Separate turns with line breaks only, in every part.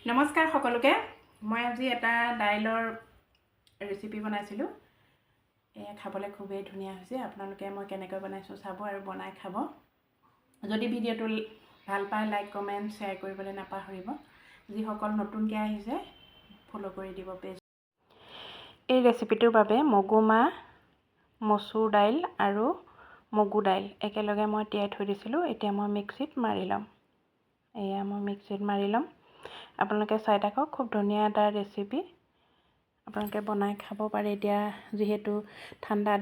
নমস্কাৰ সকলোকে। মই আজি এটা দাইলৰ ৰেচিপি বনাইছিলোঁ। খাবলৈ খুবেই ধুনীয়া হৈছে। আপোনালোকে মই কেনেকৈ বনাইছোঁ চাব আৰু বনাই খাব। যদি ভিডিঅ'টো ভাল পায় লাইক কমেণ্ট শ্বেয়াৰ কৰিবলৈ নাপাহৰিব। যিসকল নতুনকৈ আহিছে ফ'ল' কৰি দিব পেজ। এই ৰেচিপিটোৰ বাবে মগু মাহ, মচুৰ দাইল আৰু মগু দাইল একেলগে মই তিয়াই থৈ দিছিলোঁ। এতিয়া মই মিক্সিত মাৰি ল'ম। এয়া মই মিক্সিত মাৰি ল'ম। আপোনালোকে চাই থাকক, খুব ধুনীয়া এটা ৰেচিপি। আপোনালোকে বনাই খাব পাৰে। এতিয়া যিহেতু ঠাণ্ডা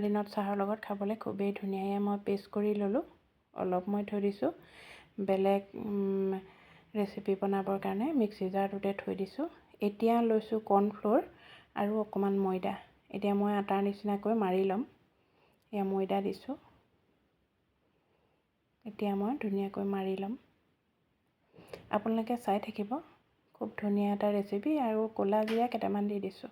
দিনত চাহৰ লগত খাবলৈ খুবেই ধুনীয়া। এয়া মই পেষ্ট কৰি ল'লোঁ। অলপ মই থৈ দিছোঁ বেলেগ ৰেচিপি বনাবৰ কাৰণে মিক্সি জাৰটোতে থৈ দিছোঁ। এতিয়া লৈছোঁ কৰ্ণফ্ল'ৰ আৰু অকণমান ময়দা। এতিয়া মই আটাৰ নিচিনাকৈ মাৰি ল'ম। এয়া ময়দা দিছোঁ। এতিয়া মই ধুনীয়াকৈ মাৰি ল'ম। আপোনালোকে চাই থাকিব, খুব ধুনীয়া এটা ৰেচিপি। আৰু ক'লা জিৰা কেইটামান দি দিছোঁ।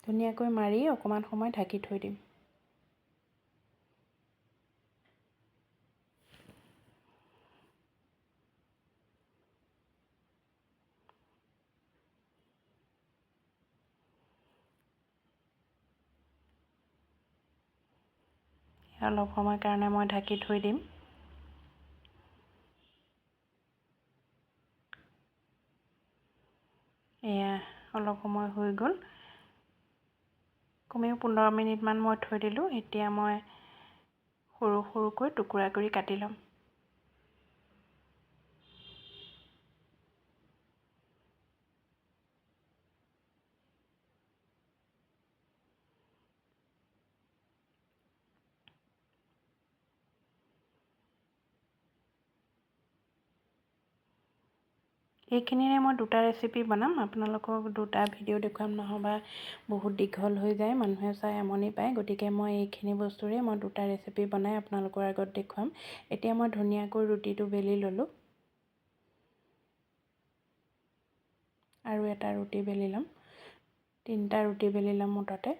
ধুনীয়াকৈ মাৰি অকণমান সময় ঢাকি থৈ দিম। অলপ সময়ৰ কাৰণে মই ঢাকি থৈ দিম। এয়া অলপ সময় হৈ গ'ল, কমেও 15 মিনিটমান মই থৈ দিলোঁ। এতিয়া মই সৰু সৰুকৈ টুকুৰা কৰি কাটি ল'ম। এইখিনিৰে মই দুটা ৰেচিপি বনাম। আপোনালোকক দুটা ভিডিঅ' দেখুৱাম, নহ'বা বহুত দীঘল হৈ যায়, মানুহে চাই আমনি পায়। গতিকে মই এইখিনি বস্তুৰে মই দুটা ৰেচিপি বনাই আপোনালোকৰ আগত দেখুৱাম। এতিয়া মই ধুনীয়াকৈ ৰুটিটো বেলি ল'লোঁ আৰু এটা ৰুটি বেলি ল'ম। 3টা ৰুটি বেলি ল'ম মুঠতে।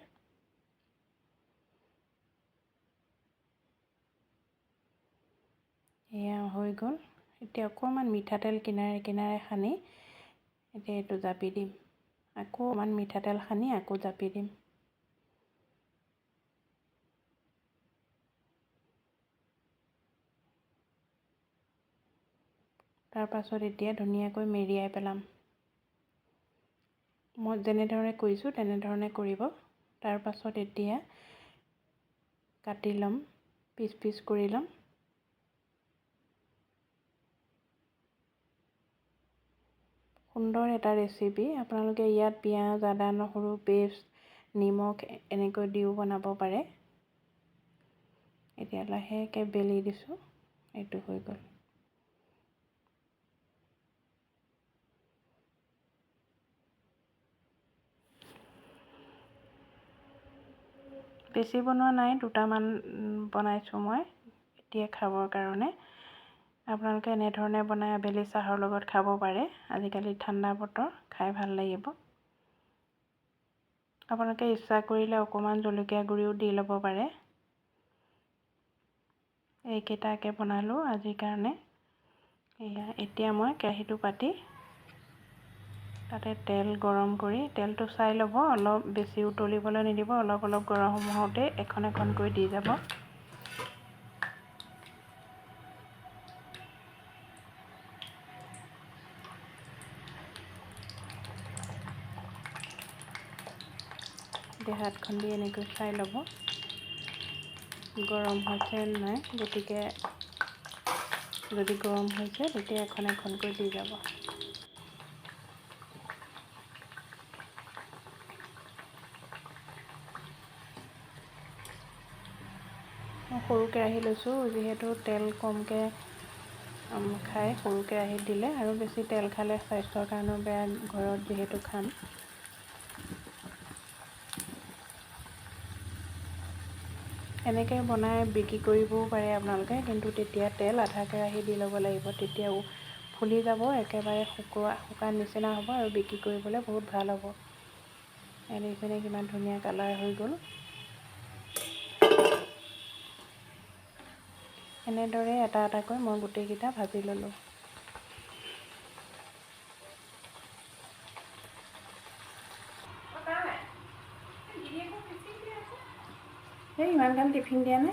এয়া হৈ গ'ল। এতিয়া অকণমান মিঠাতেল কিনাৰে কিনাৰে সানি এতিয়া এইটো জাপি দিম। আকৌ অকণমান মিঠাতেল সানি আকৌ জাপি দিম। তাৰপাছত এতিয়া ধুনীয়াকৈ মেৰিয়াই পেলাম। মই যেনেধৰণে কৰিছোঁ তেনেধৰণে কৰিব। তাৰপাছত এতিয়া কাটি ল'ম, পিচ পিচ কৰি ল'ম। সুন্দৰ এটা ৰেচিপি। আপোনালোকে ইয়াত পিঁয়াজ, আদা, নহৰু পেষ্ট, নিমখ এনেকৈ দিও বনাব পাৰে। এতিয়া লাহেকৈ বেলি দিছোঁ। এইটো হৈ গ'ল। বেছি বনোৱা নাই, দুটামান বনাইছোঁ মই এতিয়া খাবৰ কাৰণে। আপোনালোকে এনেধৰণে বনাই আবেলি চাহৰ লগত খাব পাৰে। আজিকালি ঠাণ্ডা বতৰ, খাই ভাল লাগিব। আপোনালোকে ইচ্ছা কৰিলে অকণমান জলকীয়া গুড়িও দি ল'ব পাৰে। এইকেইটাকে বনালোঁ আজিৰ কাৰণে। এতিয়া মই কেৰাহীটো পাতি তাতে তেল গৰম কৰি, তেলটো চাই ল'ব, অলপ বেছি উতলিবলৈ নিদিব। অলপ অলপ গৰম হওঁতে এখন এখনকৈ দি যাব। হাতখন দি এনেকৈ চাই ল'ব গৰম হৈছে নাই। গতিকে যদি গৰম হৈছে তেতিয়া এখন এখনকৈ দি যাব। মই সৰু কেৰাহী লৈছোঁ, যিহেতু তেল কমকৈ খাই সৰু কেৰাহীত দিলে, আৰু বেছি তেল খালে স্বাস্থ্যৰ কাৰণেও বেয়া। ঘৰত যিহেতু খাম। এনেকৈ বনাই বিক্ৰী কৰিবও পাৰে আপোনালোকে, কিন্তু তেতিয়া তেল আধা কেৰাহী দি ল'ব লাগিব। তেতিয়া ফুলি যাব, একেবাৰে শুকান নিচিনা হ'ব আৰু বিক্ৰী কৰিবলৈ বহুত ভাল হ'ব। এনেকৈ কিমান ধুনীয়া কালাৰ হৈ গ'ল। এনেদৰে এটা এটাকৈ মই গোটেইকেইটা ভাজি ল'লোঁ। এই ইমান গাল টিফিন দিয়া নে?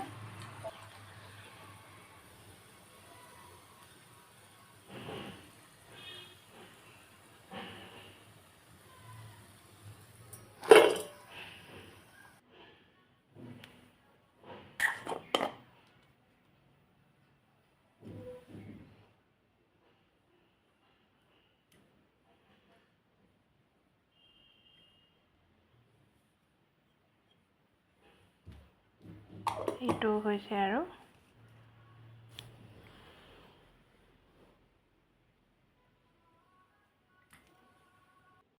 এইটো হৈছে আৰু